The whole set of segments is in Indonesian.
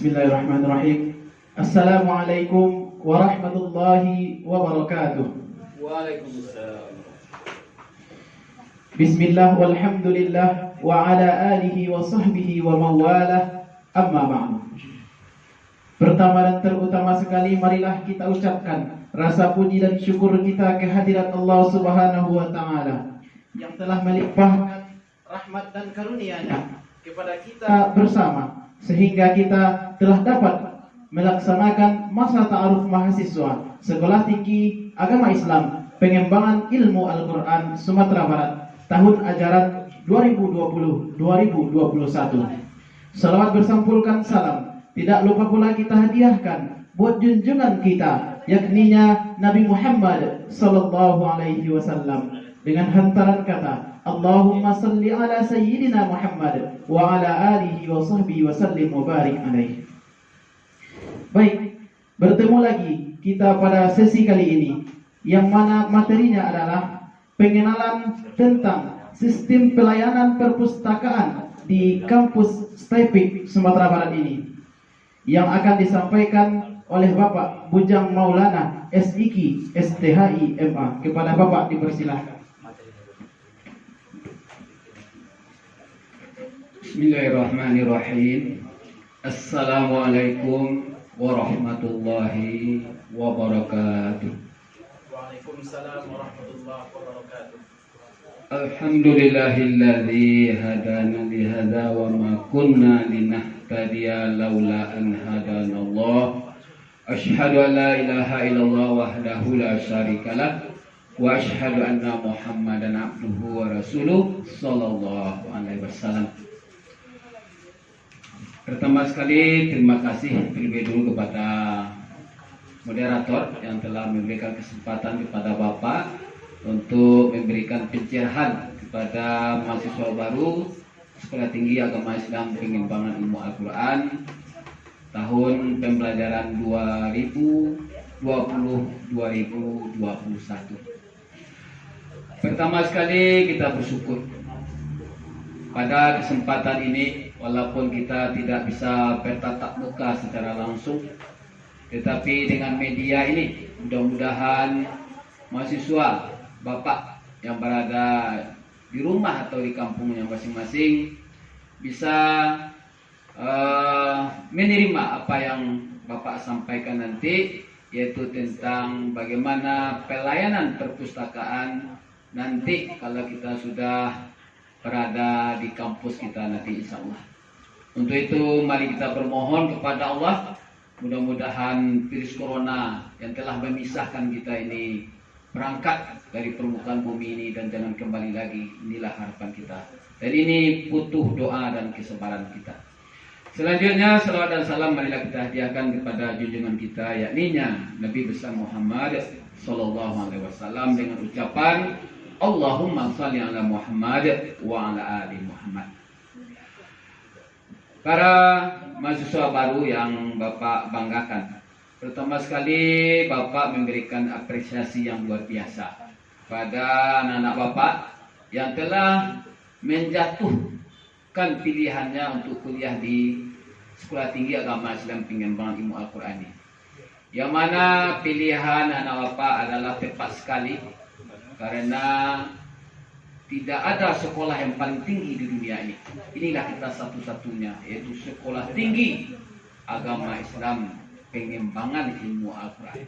Bismillahirrahmanirrahim. Assalamualaikum warahmatullahi wabarakatuh. Waalaikumsalam. Bismillah walhamdulillah wa ala alihi wa sahbihi wa mawalah, amma ba'du. Pertama dan terutama sekali, marilah kita ucapkan rasa puji dan syukur kita kehadirat Allah Subhanahu wa Ta'ala yang telah melimpahkan rahmat dan karunia-Nya kepada kita bersama, sehingga kita telah dapat melaksanakan masa ta'aruf mahasiswa Sekolah Tinggi Agama Islam Pengembangan Ilmu Al-Quran Sumatera Barat tahun ajaran 2020-2021. Salawat bersampulkan salam tidak lupa pula kita hadiahkan buat junjungan kita, yakninya Nabi Muhammad sallallahu alaihi wasallam, dengan hantaran kata Allahumma salli ala sayyidina Muhammad wa ala alihi wa sahbihi wa sallim wa barik alaihi. Baik, bertemu lagi kita pada sesi kali ini, yang mana materinya adalah pengenalan tentang sistem pelayanan perpustakaan di kampus STAIPIK Sumatera Barat ini, yang akan disampaikan oleh Bapak Bujang Maulana SIK STHI MA. Kepada Bapak dipersilahkan. Bismillahirrahmanirrahim. Assalamualaikum warahmatullahi wabarakatuh. Waalaikumsalam warahmatullahi wabarakatuh. Alhamdulillahilladzi hadana lihada wa ma kunna linahtadiya laula an hadanallah. Asyhadu an la ilaha illallah wahdahu la syarikalah wa asyhadu anna Muhammadan abduhu wa rasuluh sallallahu alaihi wasallam. Pertama sekali terima kasih terlebih dulu kepada moderator yang telah memberikan kesempatan kepada Bapak untuk memberikan pencerahan kepada mahasiswa baru Sekolah Tinggi Agama Islam Pengembangan Ilmu Al-Quran tahun pembelajaran 2020-2021. Pertama sekali kita bersyukur pada kesempatan ini, walaupun kita tidak bisa bertatap muka secara langsung, tetapi dengan media ini mudah-mudahan mahasiswa Bapak yang berada di rumah atau di kampungnya masing-masing bisa menerima apa yang Bapak sampaikan nanti, yaitu tentang bagaimana pelayanan perpustakaan nanti kalau kita sudah berada di kampus kita nanti, insya Allah. Untuk itu mari kita bermohon kepada Allah, mudah-mudahan virus corona yang telah memisahkan kita ini berangkat dari permukaan bumi ini dan jangan kembali lagi. Inilah harapan kita, dan ini butuh doa dan kesabaran kita. Selanjutnya salawat dan salam marilah kita hadiahkan kepada junjungan kita, yakninya Nabi besar Muhammad sallallahu alaihi wasallam, dengan ucapan Allahumma shalli ala Muhammad wa ala ali Muhammad. Para mahasiswa baru yang Bapak banggakan, pertama sekali Bapak memberikan apresiasi yang luar biasa pada anak-anak Bapak yang telah menjatuhkan pilihannya untuk kuliah di Sekolah Tinggi Agama Islam Pengembangan Ilmu Al-Quran ini, yang mana pilihan anak Bapak adalah tepat sekali, karena tidak ada sekolah yang paling tinggi di dunia ini. Inilah kita satu-satunya, yaitu Sekolah Tinggi Agama Islam Pengembangan Ilmu Al-Quran.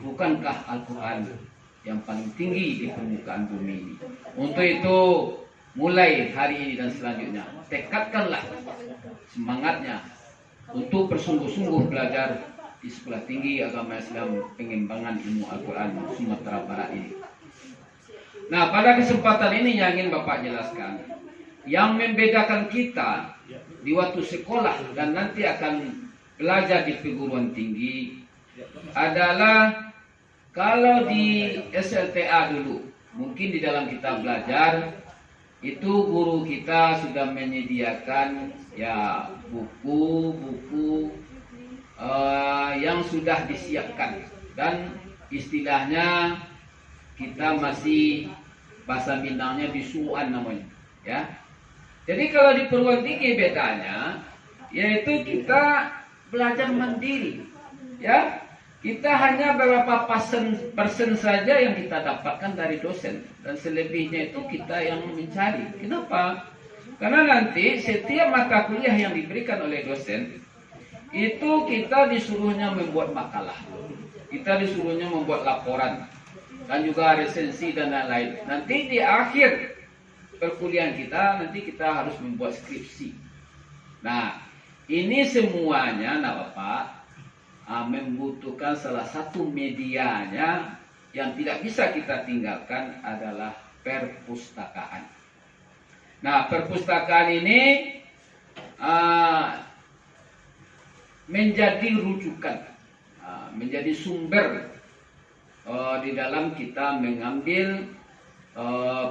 Bukankah Al-Quran yang paling tinggi di permukaan bumi ini? Untuk itu mulai hari ini dan selanjutnya tekadkanlah semangatnya untuk bersungguh-sungguh belajar di Sekolah Tinggi Agama Islam Pengembangan Ilmu Al-Quran Sumatera Barat ini. Nah, pada kesempatan ini yang ingin Bapak jelaskan, yang membedakan kita di waktu sekolah dan nanti akan belajar di perguruan tinggi adalah, kalau di SLTA dulu, mungkin di dalam kita belajar itu guru kita sudah menyediakan ya buku-buku yang sudah disiapkan, dan istilahnya kita masih bahasa Minangnya bisuan namanya, ya. Jadi kalau di perguruan tinggi bedanya, yaitu kita belajar mandiri. Ya, kita hanya beberapa persen saja yang kita dapatkan dari dosen, dan selebihnya itu kita yang mencari. Kenapa? Karena nanti setiap mata kuliah yang diberikan oleh dosen itu kita disuruhnya membuat makalah, kita disuruhnya membuat laporan, dan juga resensi dan lain-lain. Nanti di akhir perkuliahan kita, nanti kita harus membuat skripsi. Nah, ini semuanya, nak Bapak, membutuhkan salah satu medianya yang tidak bisa kita tinggalkan adalah perpustakaan. Nah, perpustakaan ini menjadi rujukan, menjadi sumber di dalam kita mengambil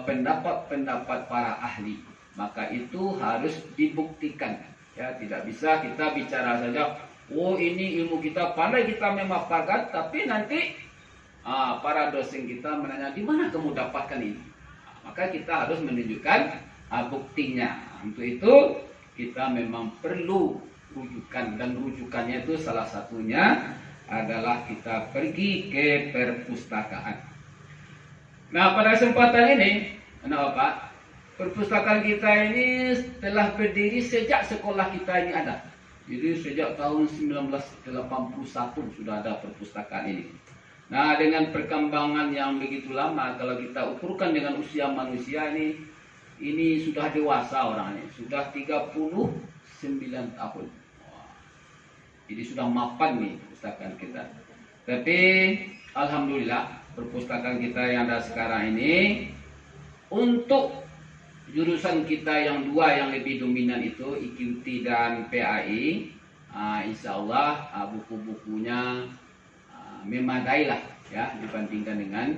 pendapat-pendapat para ahli. Maka itu harus dibuktikan. Ya, tidak bisa kita bicara saja, oh ini ilmu kita pandai, kita memaparkan, tapi nanti para dosen kita menanya, di mana kamu dapatkan ini? Maka kita harus menunjukkan buktinya. Untuk itu kita memang perlu rujukan, dan rujukannya itu salah satunya adalah kita pergi ke perpustakaan. Nah, pada kesempatan ini, anak Bapak, perpustakaan kita ini telah berdiri sejak sekolah kita ini ada. Jadi sejak tahun 1981 sudah ada perpustakaan ini. Nah, dengan perkembangan yang begitu lama, kalau kita ukurkan dengan usia manusia ini sudah dewasa orangnya, sudah 39 tahun. Jadi sudah mapan nih perpustakaan kita. Tapi alhamdulillah perpustakaan kita yang ada sekarang ini, untuk jurusan kita yang dua yang lebih dominan itu IQT dan PAI, insya Allah buku-bukunya memadai lah ya dibandingkan dengan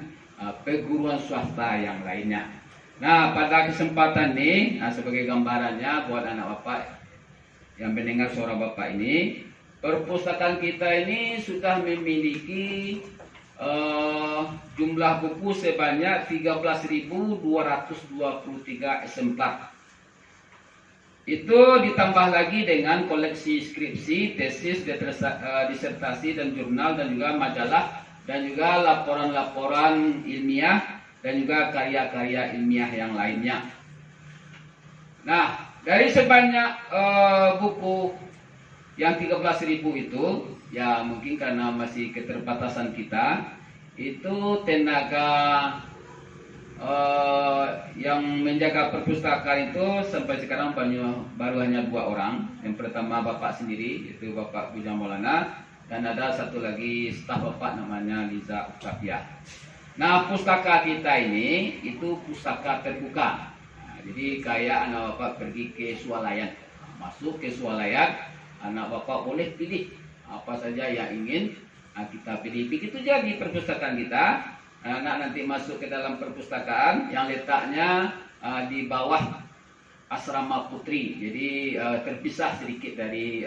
perguruan swasta yang lainnya. Nah, pada kesempatan ini, sebagai gambarannya buat anak Bapak yang mendengar suara Bapak ini, perpustakaan kita ini sudah memiliki jumlah buku sebanyak 13.223 eksemplar. Itu ditambah lagi dengan koleksi skripsi, tesis, disertasi dan jurnal, dan juga majalah, dan juga laporan-laporan ilmiah, dan juga karya-karya ilmiah yang lainnya. Nah, dari sebanyak buku yang 13.000 itu, ya mungkin karena masih keterbatasan kita, itu tenaga yang menjaga perpustakaan itu sampai sekarang baru hanya 2 orang. Yang pertama Bapak sendiri, yaitu Bapak Bujang Maulana, dan ada satu lagi staf Bapak namanya Liza Ucapia. Nah, pustaka kita ini itu pustaka terbuka. Nah, jadi kayak anak Bapak pergi ke swalayan, masuk ke swalayan, anak Bapak boleh pilih apa saja yang ingin kita pilih. Begitu jadi perpustakaan kita, anak nanti masuk ke dalam perpustakaan yang letaknya di bawah asrama putri, jadi terpisah sedikit dari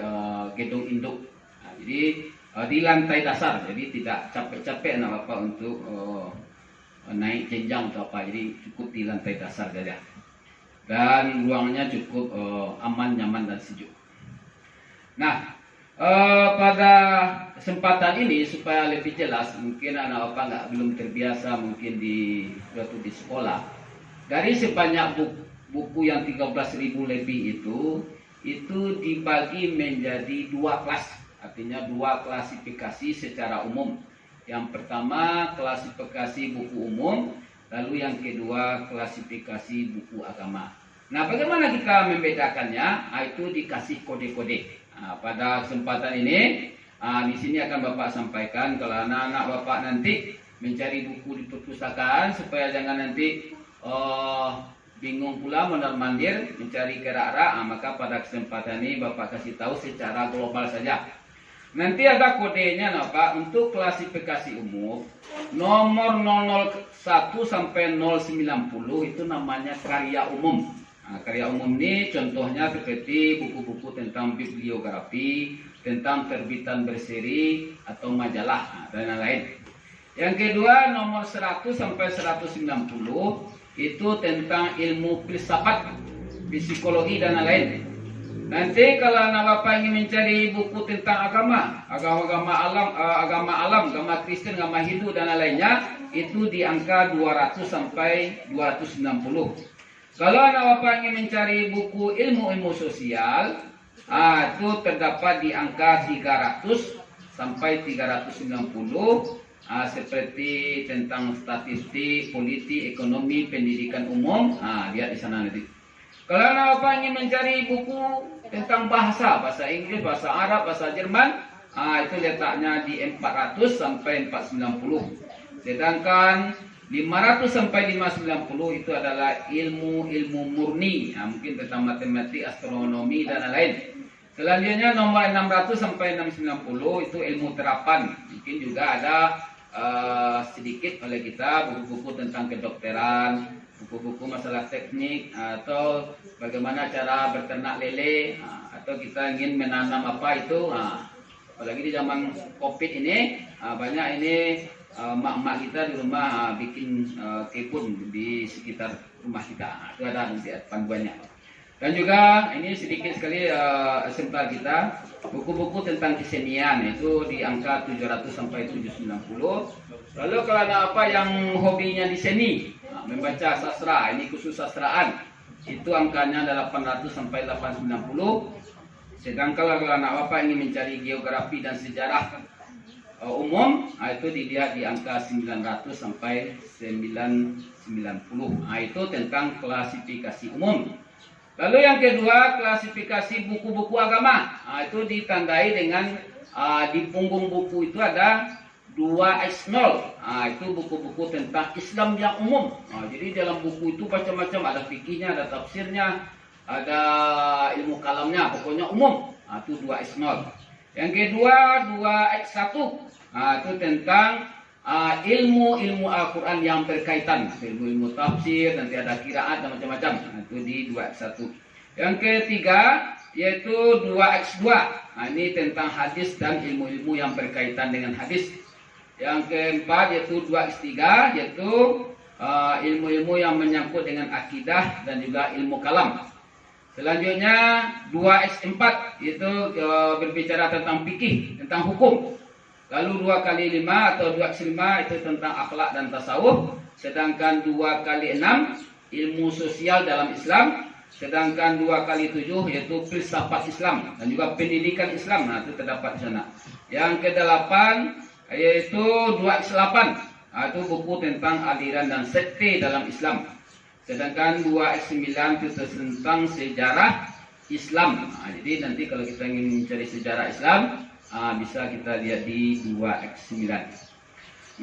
gedung induk. Nah, jadi di lantai dasar, jadi tidak capek-capek anak Bapak untuk naik jenjang atau apa, jadi cukup di lantai dasar saja. Dan ruangnya cukup aman, nyaman, dan sejuk. Nah, pada kesempatan ini supaya lebih jelas, mungkin anak Bapak belum terbiasa mungkin waktu di sekolah. Dari sebanyak buku yang 13.000 lebih itu dibagi menjadi 2 kelas, artinya 2 klasifikasi secara umum. Yang pertama klasifikasi buku umum, lalu yang kedua klasifikasi buku agama. Nah, bagaimana kita membedakannya? Itu dikasih kode-kode. Nah, pada kesempatan ini, di sini akan Bapak sampaikan kalau anak-anak Bapak nanti mencari buku di perpustakaan, supaya jangan nanti bingung pula mondar-mandir mencari gerak-gerak. Maka pada kesempatan ini Bapak kasih tahu secara global saja. Nanti ada kodenya, Bapak, untuk klasifikasi umum nomor 001 sampai 090 itu namanya karya umum. Nah, karya umum ini contohnya seperti buku-buku tentang bibliografi, tentang terbitan berseri atau majalah, dan lain-lain. Yang kedua nomor 100 sampai 190 itu tentang ilmu filsafat, psikologi, dan lain-lain. Nanti kalau anak bapak ingin mencari buku tentang agama alam, agama Kristen, agama Hindu dan lainnya, itu di angka 200 sampai 260. Kalau anak bapak ingin mencari buku ilmu sosial, itu terdapat di angka 300 sampai 390, seperti tentang statistik, politik, ekonomi, pendidikan umum. Lihat di sana nanti. Kalau anak bapak ingin mencari buku tentang bahasa Inggris, bahasa Arab, bahasa Jerman, itu letaknya di 400 sampai 490. Sedangkan 500 sampai 590 itu adalah ilmu murni, mungkin tentang matematik, astronomi dan lain. Selanjutnya nomor 600 sampai 690 itu ilmu terapan. Mungkin juga ada sedikit oleh kita buku-buku tentang kedokteran, buku-buku masalah teknik, atau bagaimana cara berternak lele, atau kita ingin menanam apa itu. Apalagi di zaman COVID ini, banyak ini mak-mak kita di rumah bikin kebun di sekitar rumah kita. Itu ada nanti panduannya. Dan juga ini sedikit sekali eksemplar kita, buku-buku tentang kesenian, itu di angka 700 sampai 790. Lalu kalau ada apa yang hobinya di seni, membaca sastra, ini khusus sastraan, itu angkanya 800 sampai 890. Sedangkan kalau anak bapak ingin mencari geografi dan sejarah umum, itu dilihat di angka 900 sampai 990. Itu tentang klasifikasi umum. Lalu yang kedua, klasifikasi buku-buku agama. Itu ditandai dengan di punggung buku itu ada 2X0. Itu buku-buku tentang Islam yang umum. Jadi dalam buku itu macam-macam, ada fikihnya, ada tafsirnya, ada ilmu kalamnya, pokoknya umum. Itu 2X0. Yang kedua 2X1. Itu tentang ilmu Al-Quran yang berkaitan, ilmu tafsir, nanti ada qiraat dan macam-macam. Itu di 2X1. Yang ketiga yaitu 2X2. Ini tentang hadis dan ilmu-ilmu yang berkaitan dengan hadis. Yang keempat yaitu 2X3, yaitu ilmu-ilmu yang menyangkut dengan akidah dan juga ilmu kalam. Selanjutnya 2X4, yaitu berbicara tentang fikih, tentang hukum. Lalu 2x5 atau 2x5 itu tentang akhlak dan tasawuf. Sedangkan 2x6 ilmu sosial dalam Islam. Sedangkan 2x7 yaitu filsafat Islam dan juga pendidikan Islam. Itu terdapat di sana. Yang ke-8 yaitu 2x8. Itu buku tentang aliran dan sekte dalam Islam. Sedangkan 2x9 itu tentang sejarah Islam. Jadi nanti kalau kita ingin mencari sejarah Islam, bisa kita lihat di 2x9.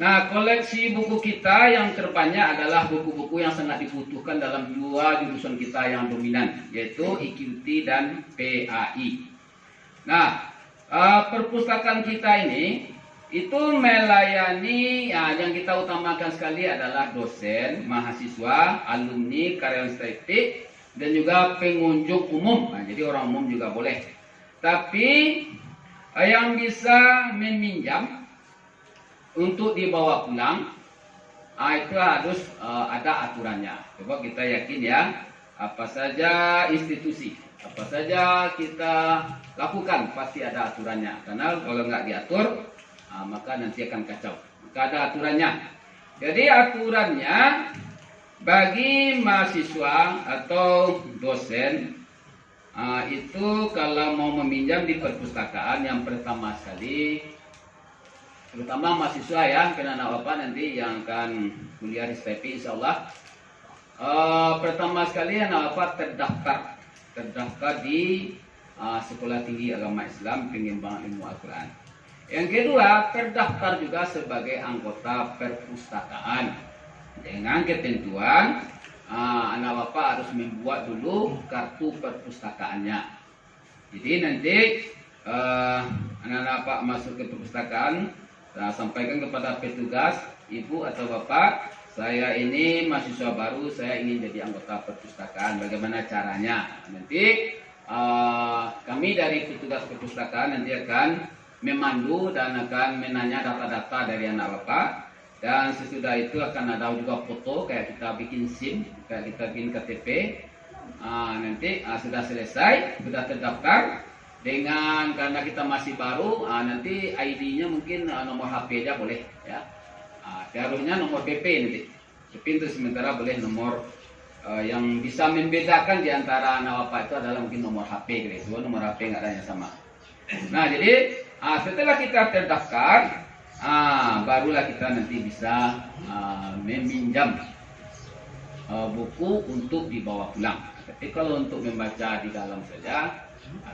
Nah, koleksi buku kita yang terbanyak adalah buku-buku yang sangat dibutuhkan dalam dua jurusan kita yang dominan, yaitu IQT dan PAI. Nah, perpustakaan kita ini itu melayani, yang kita utamakan sekali adalah dosen, mahasiswa, alumni, karyawan statistik, dan juga pengunjung umum. Jadi orang umum juga boleh. Tapi yang bisa meminjam untuk dibawa pulang, itu harus ada aturannya. Coba kita yakin ya, apa saja institusi, apa saja kita lakukan pasti ada aturannya. Karena kalau nggak diatur, maka nanti akan kacau. Maka ada aturannya. Jadi aturannya bagi mahasiswa atau dosen, itu kalau mau meminjam di perpustakaan, yang pertama sekali, terutama mahasiswa ya, karena anak bapak nanti yang akan kuliah di STP insyaallah, pertama sekali anak bapak terdaftar di Sekolah Tinggi Agama Islam Pengembangan Ilmu Al-Quran. Yang kedua, terdaftar juga sebagai anggota perpustakaan dengan ketentuan anak bapak harus membuat dulu kartu perpustakaannya. Jadi nanti anak-anak bapak masuk ke perpustakaan, sampaikan kepada petugas, ibu atau bapak, saya ini mahasiswa baru, saya ingin jadi anggota perpustakaan, bagaimana caranya. Nanti kami dari petugas perpustakaan nanti akan memandu dan akan menanya data-data dari anak bapak. Dan sesudah itu akan ada juga foto, kayak kita bikin SIM, kayak kita bikin KTP. nanti sudah selesai, sudah terdaftar dengan, karena kita masih baru, nanti ID-nya mungkin nomor HP aja boleh ya. Harusnya nomor BP nanti. Tapi itu sementara boleh nomor yang bisa membedakan di antara anak bapak itu adalah mungkin nomor HP gitu. Nomor HP nggak ada yang sama. Nah, jadi setelah kita terdaftar, barulah kita nanti bisa meminjam buku untuk dibawa pulang. Tapi kalau untuk membaca di dalam saja,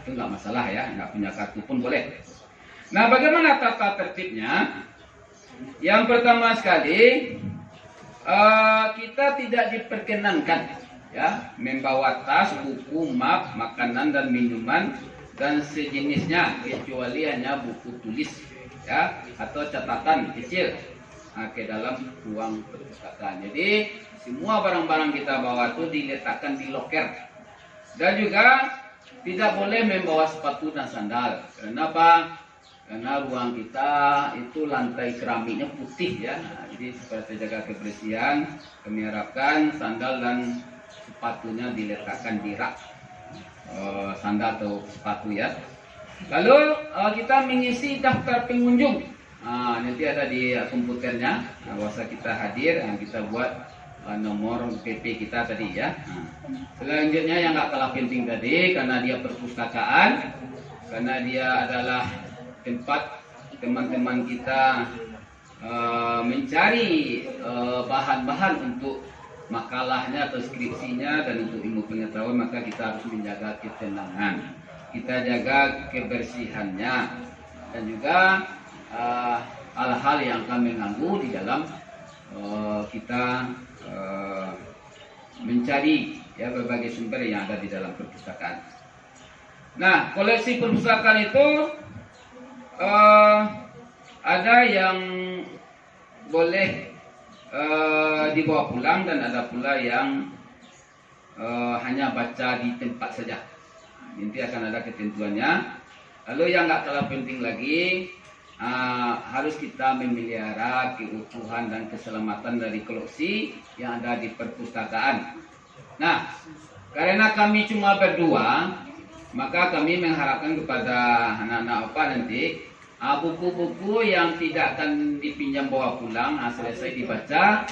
itu nggak masalah ya, nggak punya kartu pun boleh. Nah, bagaimana tata tertibnya? Yang pertama sekali, kita tidak diperkenankan ya membawa tas, buku, map, makanan dan minuman dan sejenisnya kecuali hanya buku tulis ya atau catatan kecil ke dalam ruang perpustakaan. Jadi semua barang-barang kita bawa itu diletakkan di loker. Dan juga tidak boleh membawa sepatu dan sandal. Kenapa? Karena ruang kita itu lantai keramiknya putih ya. Jadi supaya terjaga kebersihan, kami harapkan sandal dan sepatunya diletakkan di rak sandal atau sepatu ya. Lalu kita mengisi daftar pengunjung. Nanti ada di komputernya. Bahwa kita hadir, kita buat nomor PP kita tadi ya. Selanjutnya yang nggak kalah penting tadi, karena dia perpustakaan, karena dia adalah tempat teman-teman kita mencari bahan-bahan untuk makalahnya atau skripsinya dan untuk ilmu pengetahuan, maka kita harus menjaga ketenangan, kita jaga kebersihannya, dan juga hal-hal yang akan mengganggu di dalam kita mencari ya berbagai sumber yang ada di dalam perpustakaan. Nah, koleksi perpustakaan itu ada yang boleh dibawa pulang dan ada pula yang hanya baca di tempat saja. Nanti akan ada ketentuannya. Lalu yang nggak kalah penting lagi, harus kita memelihara keutuhan dan keselamatan dari koleksi yang ada di perpustakaan. Nah, karena kami cuma berdua, maka kami mengharapkan kepada anak-anak apa nanti buku-buku yang tidak akan dipinjam bawa pulang, selesai dibaca,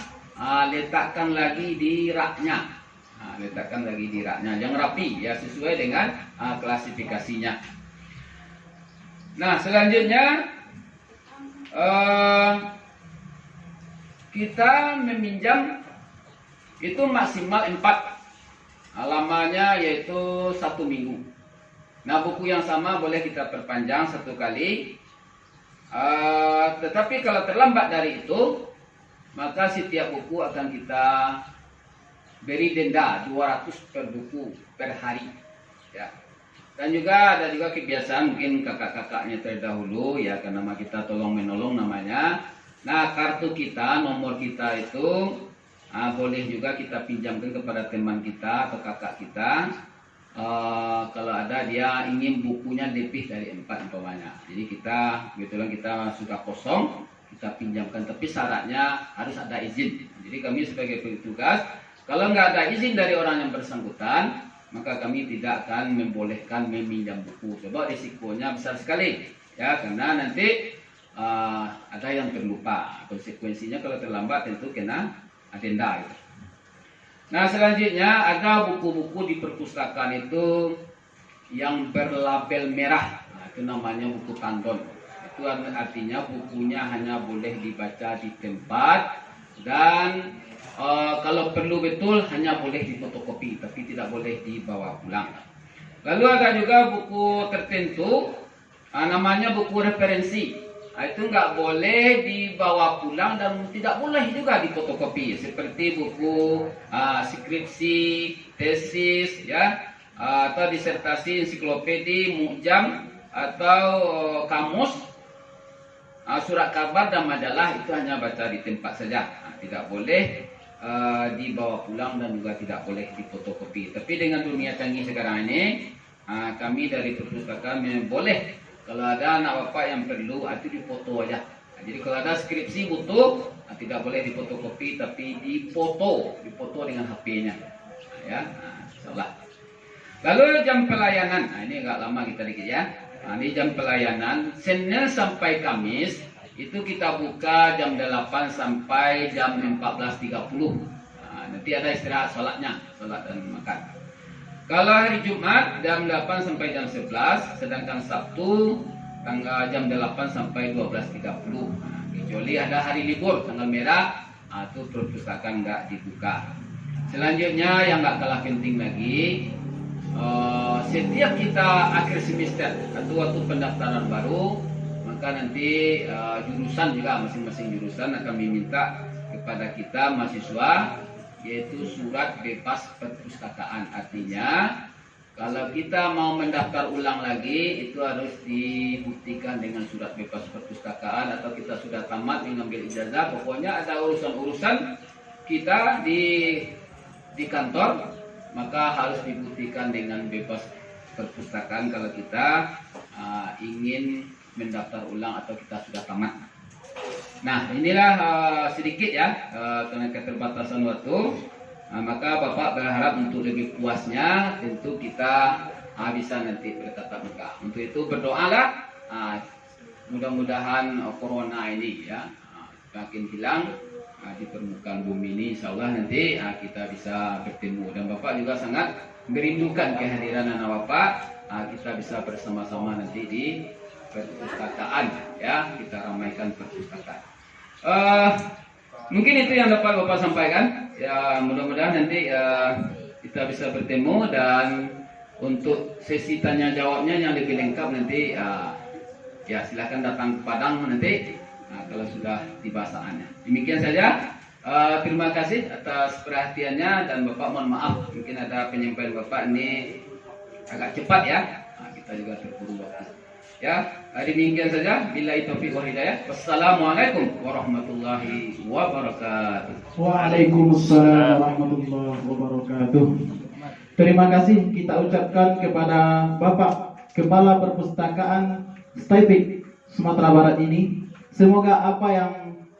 letakkan lagi di raknya. Letakkan lagi di raknya yang rapi ya, sesuai dengan klasifikasinya. Nah, selanjutnya kita meminjam itu maksimal 4, lamanya yaitu 1 minggu. Nah, buku yang sama boleh kita perpanjang 1 kali. Tetapi kalau terlambat dari itu, maka setiap buku akan kita beri denda 200 per buku per hari ya. Dan juga ada juga kebiasaan mungkin kakak-kakaknya terdahulu ya, karena nama kita tolong menolong namanya. Nah, kartu kita, nomor kita itu boleh juga kita pinjamkan kepada teman kita atau kakak kita. Kalau ada dia ingin bukunya lebih dari 4 umpamanya. Jadi kita kebetulan kita sudah kosong, kita pinjamkan, tapi syaratnya harus ada izin. Jadi kami sebagai petugas, kalau nggak ada izin dari orang yang bersangkutan, maka kami tidak akan membolehkan meminjam buku. Sebab risikonya besar sekali ya, karena nanti ada yang terlupa. Konsekuensinya kalau terlambat tentu kena denda gitu. Nah, selanjutnya ada buku-buku di perpustakaan itu yang berlabel merah. Nah, itu namanya buku tandon. Itu artinya bukunya hanya boleh dibaca di tempat dan kalau perlu betul hanya boleh difotokopi, tapi tidak boleh dibawa pulang. Lalu ada juga buku tertentu, namanya buku referensi. Itu nggak boleh dibawa pulang dan tidak boleh juga difotokopi, seperti buku skripsi, tesis, ya, atau disertasi, ensiklopedi, mukjam, atau kamus, surat kabar dan majalah. Itu hanya baca di tempat saja, tidak boleh dibawa pulang dan juga tidak boleh difotokopi. Tapi dengan dunia canggih sekarang ini, kami dari perpustakaan boleh. Kalau ada anak bapak yang perlu, itu difoto aja. Jadi kalau ada skripsi butuh, tidak boleh difotokopi, tapi difoto dengan HP-nya. Ya, insyaallah. Lalu jam pelayanan, nah ini agak lama kita dikit ya. Nah, ini jam pelayanan Senin sampai Kamis itu kita buka jam 8 sampai jam 14.30. Nah, nanti ada istirahat sholatnya, sholat dan makan. Kalau hari Jumat jam 8 sampai jam 11, sedangkan Sabtu tanggal jam 8 sampai 12.30. Nah, kecuali ada hari libur tanggal merah, itu perpustakaan nggak dibuka. Selanjutnya yang nggak kalah penting lagi, setiap kita akhir semester atau waktu pendaftaran baru, maka nanti jurusan juga masing-masing jurusan akan meminta kepada kita mahasiswa yaitu surat bebas perpustakaan. Artinya kalau kita mau mendaftar ulang lagi itu harus dibuktikan dengan surat bebas perpustakaan, atau kita sudah tamat mengambil ijazah, pokoknya ada urusan-urusan kita di kantor, maka harus dibuktikan dengan bebas perpustakaan kalau kita ingin mendaftar ulang atau kita sudah tamat. Nah, inilah sedikit ya karena keterbatasan waktu. Maka Bapak berharap untuk lebih puasnya tentu kita bisa nanti bertatap muka. Untuk itu berdoalah mudah-mudahan corona ini ya makin hilang di permukaan bumi ini. Insyaallah nanti kita bisa bertemu, dan Bapak juga sangat merindukan kehadiran anak Bapak. Kita bisa bersama-sama nanti di perpustakaan ya, kita ramaikan perpustakaan. Mungkin itu yang dapat Bapak sampaikan. Ya, mudah-mudahan nanti kita bisa bertemu, dan untuk sesi tanya jawabnya yang lebih lengkap nanti ya silakan datang ke Padang nanti kalau sudah tiba saatnya. Demikian saja. Terima kasih atas perhatiannya, dan Bapak mohon maaf mungkin ada penyampaian Bapak ini agak cepat ya. Kita juga terburu waktu. Ya, demikian saja. Billahi taufiq wal hidayah. Wassalamualaikum warahmatullahi wabarakatuh. Waalaikumsalam warahmatullahi wabarakatuh. Terima kasih kita ucapkan kepada Bapak Kepala Perpustakaan Staipik Sumatera Barat ini. Semoga apa yang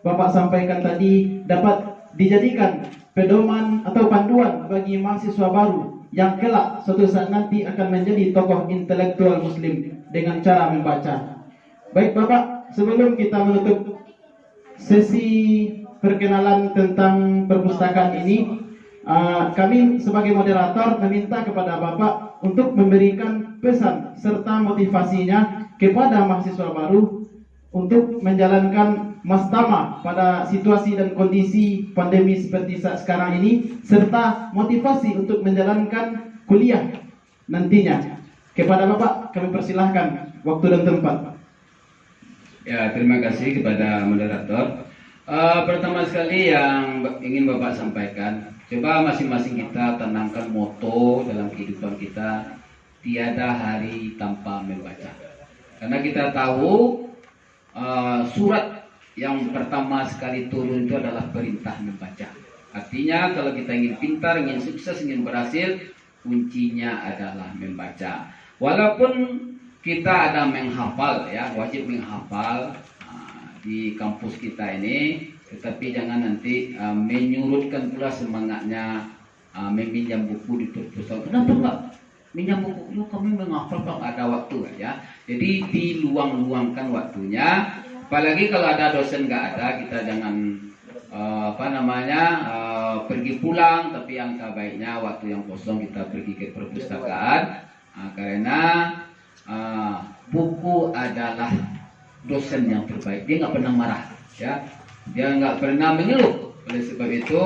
Bapak sampaikan tadi dapat dijadikan pedoman atau panduan bagi mahasiswa baru yang kelak suatu saat nanti akan menjadi tokoh intelektual muslim dengan cara membaca. Baik Bapak, sebelum kita menutup sesi perkenalan tentang perpustakaan ini, kami sebagai moderator meminta kepada Bapak untuk memberikan pesan serta motivasinya kepada mahasiswa baru untuk menjalankan mastama pada situasi dan kondisi pandemi seperti saat sekarang ini, serta motivasi untuk menjalankan kuliah nantinya. Kepada Bapak kami persilahkan waktu dan tempat. Ya, terima kasih kepada moderator. Pertama sekali yang ingin Bapak sampaikan, coba masing-masing kita tanamkan moto dalam kehidupan kita, tiada hari tanpa membaca. Karena kita tahu surat yang pertama sekali turun itu adalah perintah membaca. Artinya kalau kita ingin pintar, ingin sukses, ingin berhasil, kuncinya adalah membaca. Walaupun kita ada menghafal ya, wajib menghafal di kampus kita ini, tetapi jangan nanti menyurutkan pula semangatnya meminjam buku di perpustakaan. Kenapa Pak? Minjam buku, kami menghafal Pak, ada waktu ya. Jadi diluang-luangkan waktunya. Apalagi kalau ada dosen nggak ada, kita jangan pergi pulang, tapi yang baiknya waktu yang kosong kita pergi ke perpustakaan. Karena buku adalah dosen yang terbaik. Dia nggak pernah marah, ya. Dia nggak pernah mengeluh. Oleh sebab itu,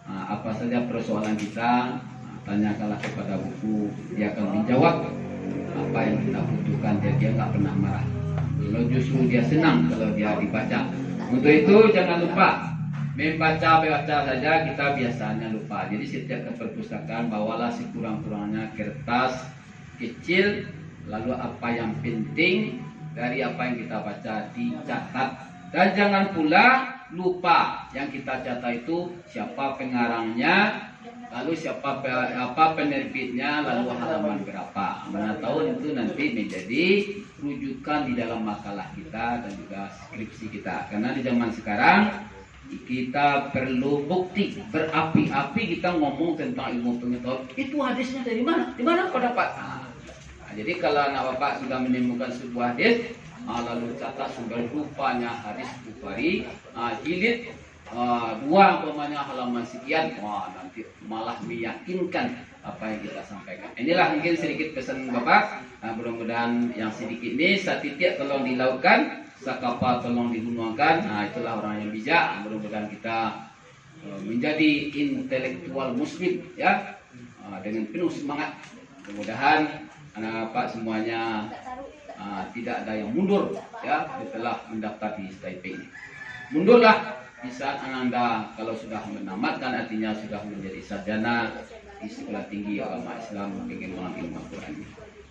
apa saja persoalan kita, tanyakanlah kepada buku. Dia akan menjawab apa yang kita butuhkan. Dia nggak pernah marah. Kalau justru dia senang kalau dia dibaca. Untuk itu jangan lupa membaca saja, kita biasanya lupa. Jadi setiap ke perpustakaan bawalah sekurang-kurangnya kertas kecil, lalu apa yang penting dari apa yang kita baca dicatat, dan jangan pula lupa yang kita catat itu siapa pengarangnya, lalu siapa penerbitnya, lalu halaman berapa. Mana tahu itu nanti menjadi rujukan di dalam makalah kita dan juga skripsi kita. Karena di zaman sekarang kita perlu bukti berapi-api kita ngomong tentang ilmu pengetahuan. Itu hadisnya dari mana? Di mana kau dapat? Jadi kalau anak bapak sudah menemukan sebuah hadis, lalu catat sumber rupanya hadis Bukhari, jilid 2 umpamanya halaman sekian, nanti malah meyakinkan apa yang kita sampaikan. Inilah mungkin sedikit pesan bapak. Mudah-mudahan yang sedikit ini satitik tolong dilakukan, sakapa tolong digunakan. Itulah orang yang bijak. Mudah-mudahan kita menjadi intelektual muslim ya, dengan penuh semangat. Mudah-mudahan anak bapak semuanya tidak ada yang mundur ya setelah mendaftar di STIP ini. Mundurlah di saat Anda kalau sudah menamatkan, artinya sudah menjadi sarjana di Sekolah Tinggi Agama Islam dengan ilmu Al-Quran.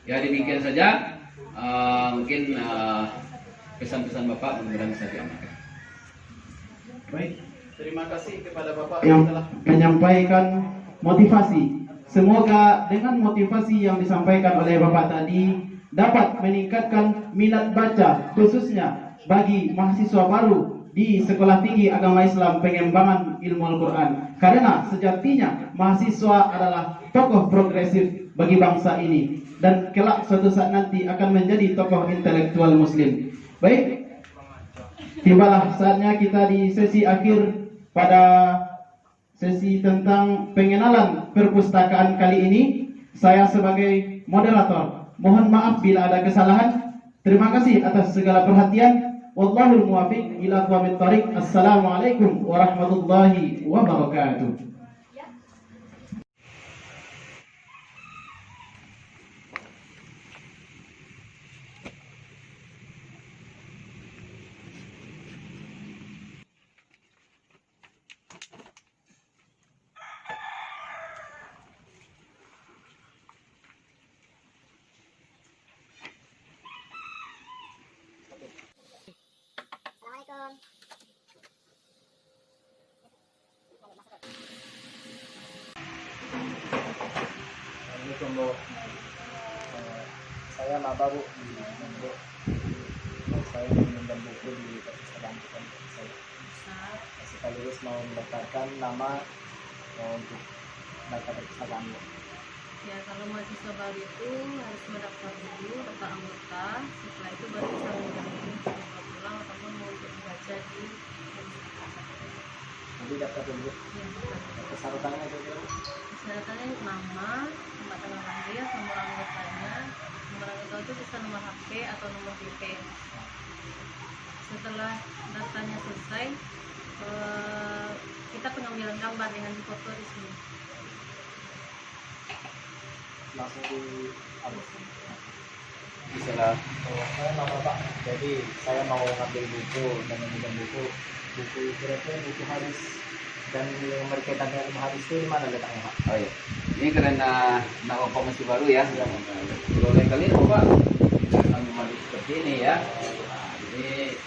Ya demikian saja mungkin pesan-pesan Bapak mudah-mudahan bisa diamalkan. Baik, terima kasih kepada Bapak yang telah menyampaikan motivasi. Semoga dengan motivasi yang disampaikan oleh Bapak tadi dapat meningkatkan minat baca khususnya bagi mahasiswa baru di Sekolah Tinggi Agama Islam Pengembangan Ilmu Al-Quran. Karena sejatinya mahasiswa adalah tokoh progresif bagi bangsa ini dan kelak suatu saat nanti akan menjadi tokoh intelektual muslim. Baik, tibalah saatnya kita di sesi akhir pada sesi tentang pengenalan perpustakaan kali ini. Saya sebagai moderator mohon maaf bila ada kesalahan. Terima kasih atas segala perhatian. Wallahul muwaffiq ila aqwamit thariq. Assalamualaikum warahmatullahi wabarakatuh. Assalamualaikum. Saya baru saya meminjam buku di perpustakaan saya. Sekaligus mau mendaftarkan nama untuk daftar perpustakaan. Ya, kalau mahasiswa baru itu harus mendaftar dulu, daftar anggota. Setelah itu baru bisa mengambil pulang ataupun mau dibaca di Jadi daftar dulu. Ya, Persyaratannya kira-kira? persyaratannya nama, tempat tanggal lahir, nomor anggotanya. Nomor anggota itu bisa nomor HP atau nomor BP. Setelah datanya selesai, kita pengambilan gambar dengan foto di sini. Langsung di Bisa saya nama Pak. Jadi saya mau ngambil buku dan meminjam buku kira-kira buku hadis dan yang berkaitan dengan ilmu hadis itu di mana letaknya Pak? Oh iya. Ini karena anak bapak masih baru ya. Kalau lain kali bapak malu seperti ini ya.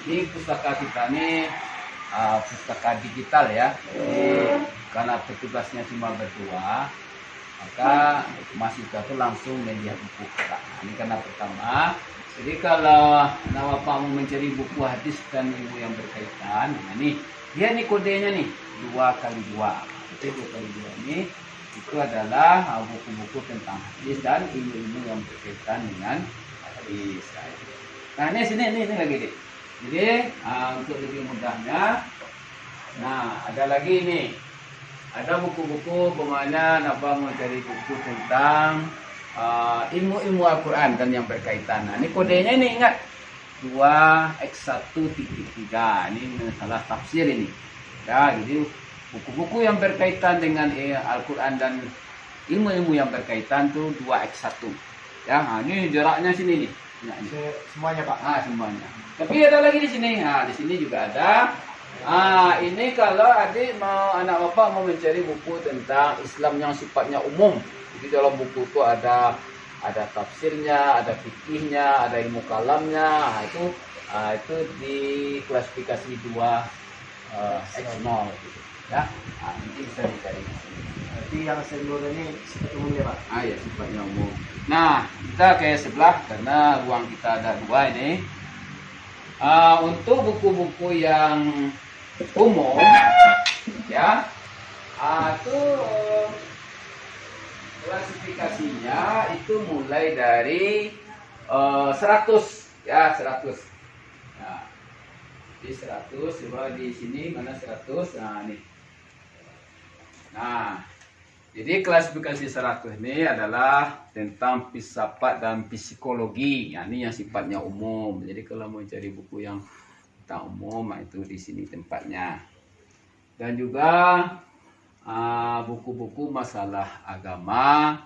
Ini pustaka kita ini pustaka digital ya. Jadi karena petugasnya cuma berdua, maka mahasiswa itu langsung melihat buku kita. Ini karena pertama. Jadi kalau anak bapak mau mencari buku hadis dan ilmu yang berkaitan, nah ini dia nih kodenya nih 2x2. Jadi 2x2 ini itu adalah buku-buku tentang hadis dan ilmu-ilmu yang berkaitan dengan hadis. Nah ini sini ini lagi deh. Jadi untuk lebih mudahnya, nah ada lagi nih, ada buku-buku kemana Nabang mau cari buku tentang ilmu-ilmu Al-Quran dan yang berkaitan. Nah ini kodenya ini ingat 2x1.3. Ini salah tafsir ini. Ya, jadi buku-buku yang berkaitan dengan Al-Quran dan ilmu-ilmu yang berkaitan tuh 2x1. Ya, nah, ini jaraknya sini nih. Nah, ini. Semuanya Pak? Semuanya. Tapi ada lagi di sini. Nah, di sini juga ada. Ini kalau adik mau, anak bapak mau mencari buku tentang Islam yang sifatnya umum. Jadi dalam buku itu ada tafsirnya, ada fikihnya, ada ilmu kalamnya. Itu diklasifikasi 2x0 gitu. Ya, nanti bisa dicari di sini. Jadi yang seluruh ini seperti umumnya Pak? Ya, sifatnya umum. Nah, kita ke sebelah karena ruang kita ada 2 ini. Untuk buku-buku yang umum, ya, itu klasifikasinya itu mulai dari 100, ya 100. Nah, di 100, coba di sini mana 100? Nah, ini. Nah, jadi klasifikasi 100 ini adalah tentang filsafat dan psikologi. Ya, ini yang sifatnya umum. Jadi kalau mau cari buku yang tentang umum, itu di sini tempatnya. Dan juga buku-buku masalah agama,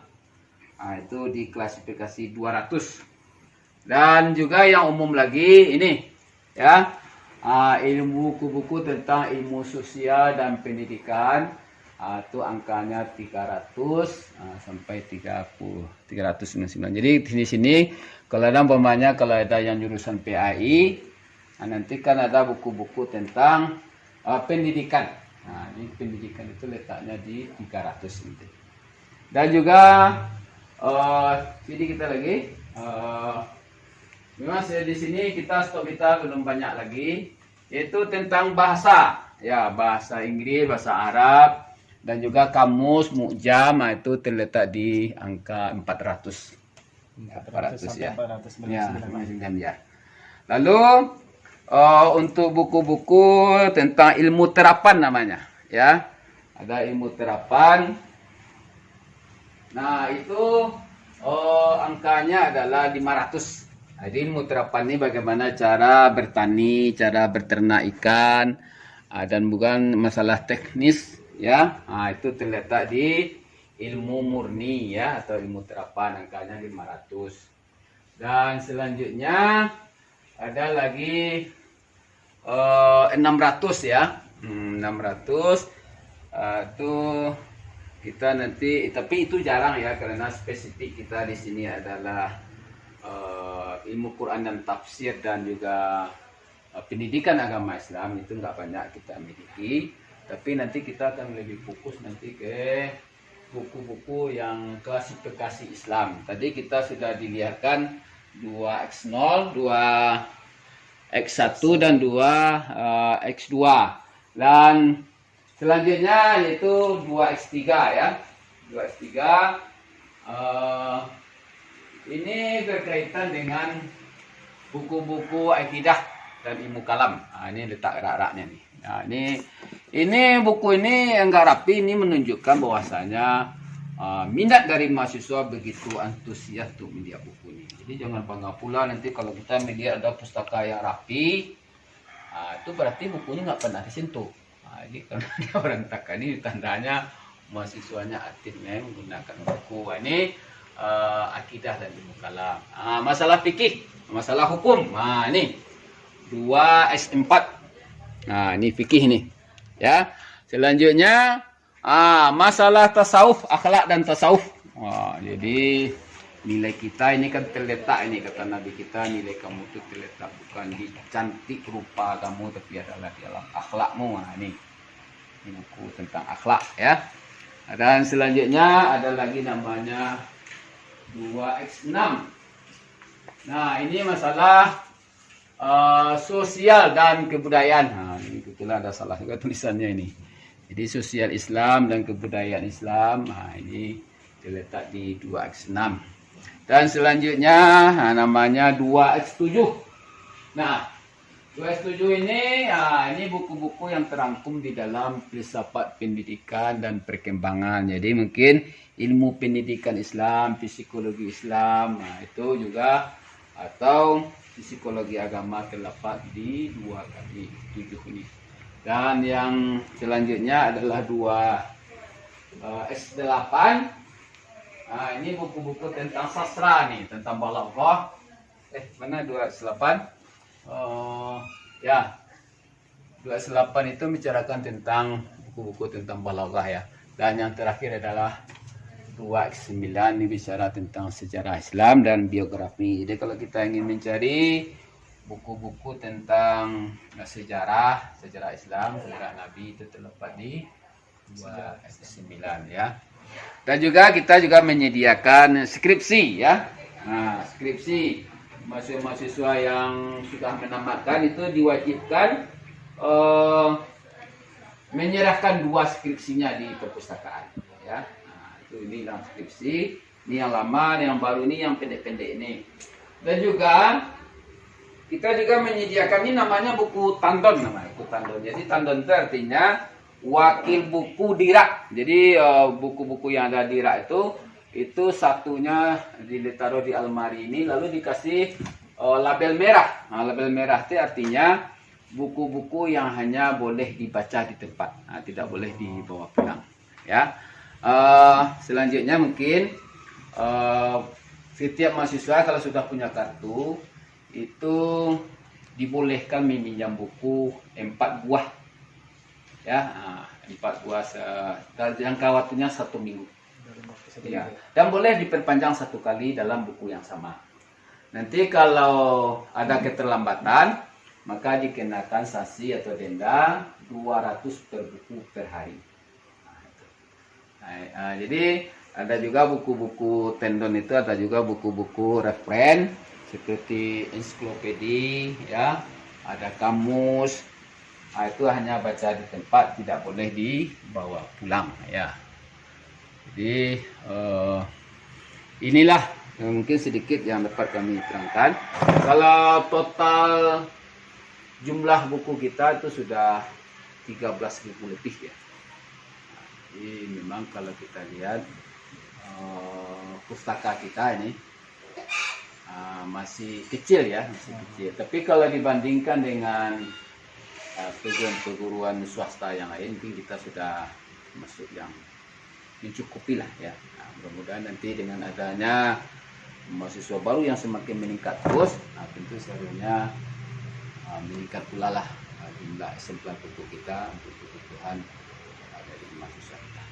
itu di klasifikasi 200. Dan juga yang umum lagi ini, ya, ilmu buku-buku tentang ilmu sosial dan pendidikan, itu angkanya 300 sampai 399. Jadi di sini kalau ada umpamanya kalau ada yang jurusan PAI, nanti kan ada buku-buku tentang pendidikan. Nah, ini pendidikan itu letaknya di 300 nanti. Dan juga jadi kita lagi memang di sini kita belum banyak lagi, yaitu tentang bahasa, ya, bahasa Inggris, bahasa Arab, dan juga kamus mu'jam, itu terletak di angka 400. 400 ya. 499 ya. Lalu untuk buku-buku tentang ilmu terapan namanya, ya. Ada ilmu terapan. Nah, itu angkanya adalah 500. Jadi ilmu terapan ini bagaimana cara bertani, cara berternak ikan, dan bukan masalah teknis, ya. Itu terletak di ilmu murni, ya, atau ilmu terapan, angkanya 500. Dan selanjutnya ada lagi 600, ya. 600 itu kita nanti, tapi itu jarang ya, karena spesifik kita di sini adalah ilmu Quran dan tafsir dan juga pendidikan agama Islam, itu nggak banyak kita miliki. Tapi nanti kita akan lebih fokus nanti ke buku-buku yang klasifikasi Islam. Tadi kita sudah dilihatkan 2x0, 2x1 dan 2x2. Dan selanjutnya yaitu 2x3, ya. 2x3 ini berkaitan dengan buku-buku akidah dan ilmu kalam. Ini letak rak-raknya nih. Nah, ini buku ini enggak rapi, ini menunjukkan bahwasanya minat dari mahasiswa begitu antusias untuk melihat buku ini. Jadi jangan bangga pula nanti kalau kita melihat ada pustaka yang rapi, itu berarti bukunya nggak pernah disentuh. Jadi kalau dia berantakan, ini tandanya mahasiswanya aktifnya menggunakan buku. Ini akidah dan ilmu kalam. Masalah fikih, masalah hukum. Ini 2S4. Nah, ini fikih nih, ya. Selanjutnya masalah tasawuf, akhlak dan tasawuf. Jadi nilai kita ini kan terletak, ini kata Nabi kita, nilai kamu itu terletak bukan di cantik rupa kamu, tapi adalah di dalam akhlakmu. Ini buku tentang akhlak, ya. Dan selanjutnya ada lagi namanya 2x6. Nah, ini masalah sosial dan kebudayaan. Nah, ini kebetulan ada salah juga tulisannya ini. Jadi sosial Islam dan kebudayaan Islam. Nah, ini terletak di 2x6. Dan selanjutnya namanya 2x7. Nah, 2x7 ini buku-buku yang terangkum di dalam filsafat pendidikan dan perkembangan. Jadi mungkin ilmu pendidikan Islam, psikologi Islam, itu juga, atau psikologi agama terdapat di 2x7 ini. Dan yang selanjutnya adalah 2x8. Nah, ini buku-buku tentang sastra nih, tentang balaghah. Mana 2x8? Ya, 2x8 itu bicarakan tentang buku-buku tentang balaghah, ya. Dan yang terakhir adalah 2x9, ini bicara tentang sejarah Islam dan biografi. Jadi kalau kita ingin mencari buku-buku tentang sejarah Islam, sejarah Nabi, itu terdapat di 2x9, ya. Dan juga kita juga menyediakan skripsi, ya. Nah, skripsi mahasiswa yang sudah menamatkan itu diwajibkan menyerahkan 2 skripsinya di perpustakaan. Ya, nah, ini yang skripsi, ini yang lama, ini yang baru, ini yang pendek-pendek ini. Dan juga kita juga menyediakan ini namanya buku tandon, namanya buku tandon. Jadi tandon itu artinya wakil buku dirak. Jadi buku-buku yang ada di rak itu satunya ditaruh di almari ini, lalu dikasih label merah. Nah, label merah itu artinya buku-buku yang hanya boleh dibaca di tempat, nah, tidak boleh dibawa pulang. Ya, selanjutnya mungkin setiap mahasiswa kalau sudah punya kartu itu dibolehkan meminjam buku 4 buah. Ya, 4 buah jangka waktunya 1 minggu. Ya, dan boleh diperpanjang 1 kali dalam buku yang sama. Nanti kalau ada keterlambatan maka dikenakan sanksi atau denda 200 per buku per hari. Jadi ada juga buku-buku tendon itu, ada juga buku-buku referen seperti ensiklopedi, ya, ada kamus. Itu hanya baca di tempat, tidak boleh dibawa pulang, ya. Jadi inilah mungkin sedikit yang dapat kami terangkan. Kalau total jumlah buku kita itu sudah 13.000 lebih, ya. Jadi memang kalau kita lihat pustaka kita ini masih kecil, ya, masih kecil. Tapi kalau dibandingkan dengan perguruan swasta yang lain, mungkin kita sudah masuk yang mencukupi lah, ya. Nah, mudah-mudahan nanti dengan adanya mahasiswa baru yang semakin meningkat terus, nah, tentu seharusnya meningkat pula lah jumlah eksemplar buku kita untuk kebutuhan dari mahasiswa kita.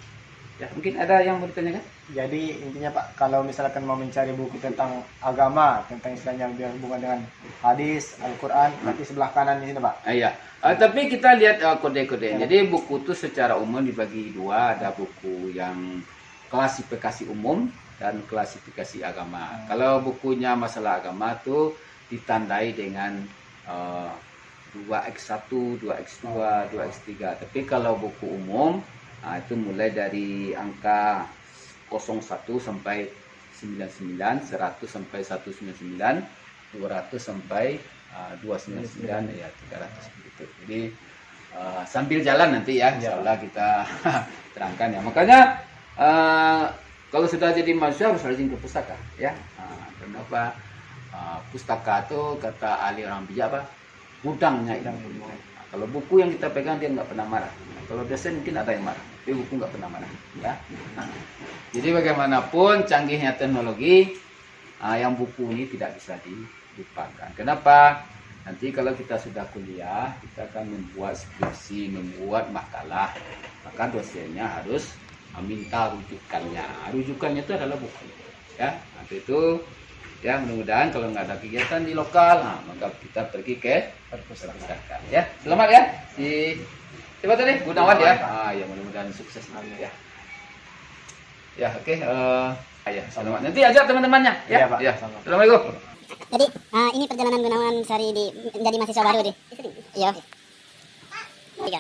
Ya, mungkin ada yang mau ditanyakan? Jadi intinya Pak, kalau misalkan mau mencari buku tentang agama, tentang istilahnya yang berhubungan dengan hadis, Al-Quran, nanti sebelah kanan di sini Pak. Iya. Tapi kita lihat kode-kode. Jadi buku itu secara umum dibagi 2, ada buku yang klasifikasi umum dan klasifikasi agama. Kalau bukunya masalah agama itu ditandai dengan 2x1, 2x2, 2x3. Tapi kalau buku umum itu mulai dari angka 01 sampai 99, 100 sampai 199, 200 sampai 299, ya 300 begitu. Jadi sambil jalan nanti, ya, insyaallah kita terangkan, ya. Makanya kalau sudah jadi mahasiswa harus rajin ke pustaka, ya. Kenapa? Pustaka itu kata ahli orang bijak apa? Gudangnya ilmu. Nah, kalau buku yang kita pegang dia nggak pernah marah. Nah, kalau dosen mungkin ada yang marah, tapi buku nggak pernah marah, ya. Nah, jadi bagaimanapun canggihnya teknologi, yang buku ini tidak bisa dilupakan. Kenapa? Nanti kalau kita sudah kuliah, kita akan membuat skripsi, membuat makalah, maka dosennya harus meminta rujukannya. Rujukannya itu adalah buku, ya. Nanti itu, ya, mudah-mudahan kalau nggak ada kegiatan di lokal, maka kita pergi ke perpustakaan, ya. Selamat, ya, siapa tadi? Gunawan, ya. Ya, mudah-mudahan sukses nanti, ya. Ya, oke. Ya, selamat. Nanti ajak teman-temannya, ya. Iya, Pak. Ya. Assalamualaikum. Jadi ini perjalanan Gunawan Sari menjadi mahasiswa baru di. Iya. 3.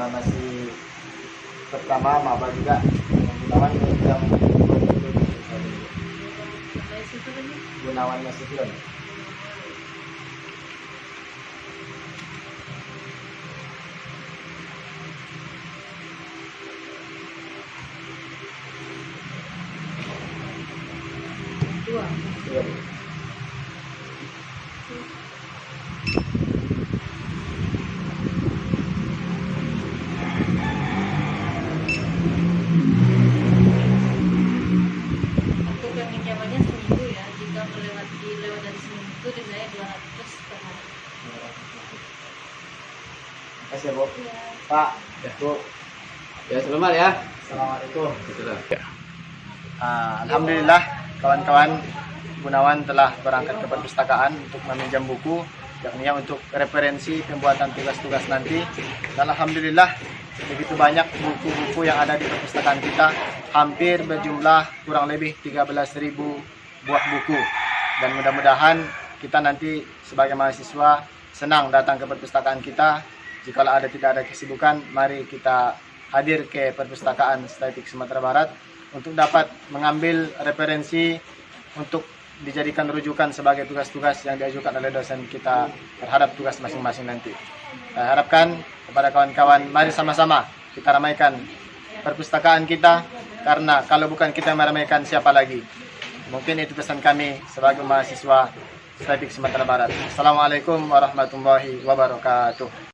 Masih pertama maba juga Gunawan jam Dari situ lagi. Gunawan Nasution. Dua. Iya. Untuk yang pinjamannya seminggu, ya. Jika lewat dari seminggu itu dibayar 200 per hari. Makasih ya, Bu. Ya. Pak, Bu. Ya, selamat, ya. Assalamualaikum. Sudah. Alhamdulillah kawan-kawan, Gunawan telah berangkat ke perpustakaan untuk meminjam buku, yakni untuk referensi pembuatan tugas-tugas nanti. Dan alhamdulillah begitu banyak buku-buku yang ada di perpustakaan kita, hampir berjumlah kurang lebih 13.000 buah buku. Dan mudah-mudahan kita nanti sebagai mahasiswa senang datang ke perpustakaan kita. Jika tidak ada kesibukan, mari kita hadir ke perpustakaan Statik Sumatera Barat untuk dapat mengambil referensi untuk dijadikan rujukan sebagai tugas-tugas yang diajukan oleh dosen kita terhadap tugas masing-masing nanti. Saya harapkan kepada kawan-kawan, mari sama-sama kita ramaikan perpustakaan kita, karena kalau bukan kita yang meramaikan, siapa lagi? Mungkin itu pesan kami sebagai mahasiswa Statik Sumatera Barat. Assalamualaikum warahmatullahi wabarakatuh.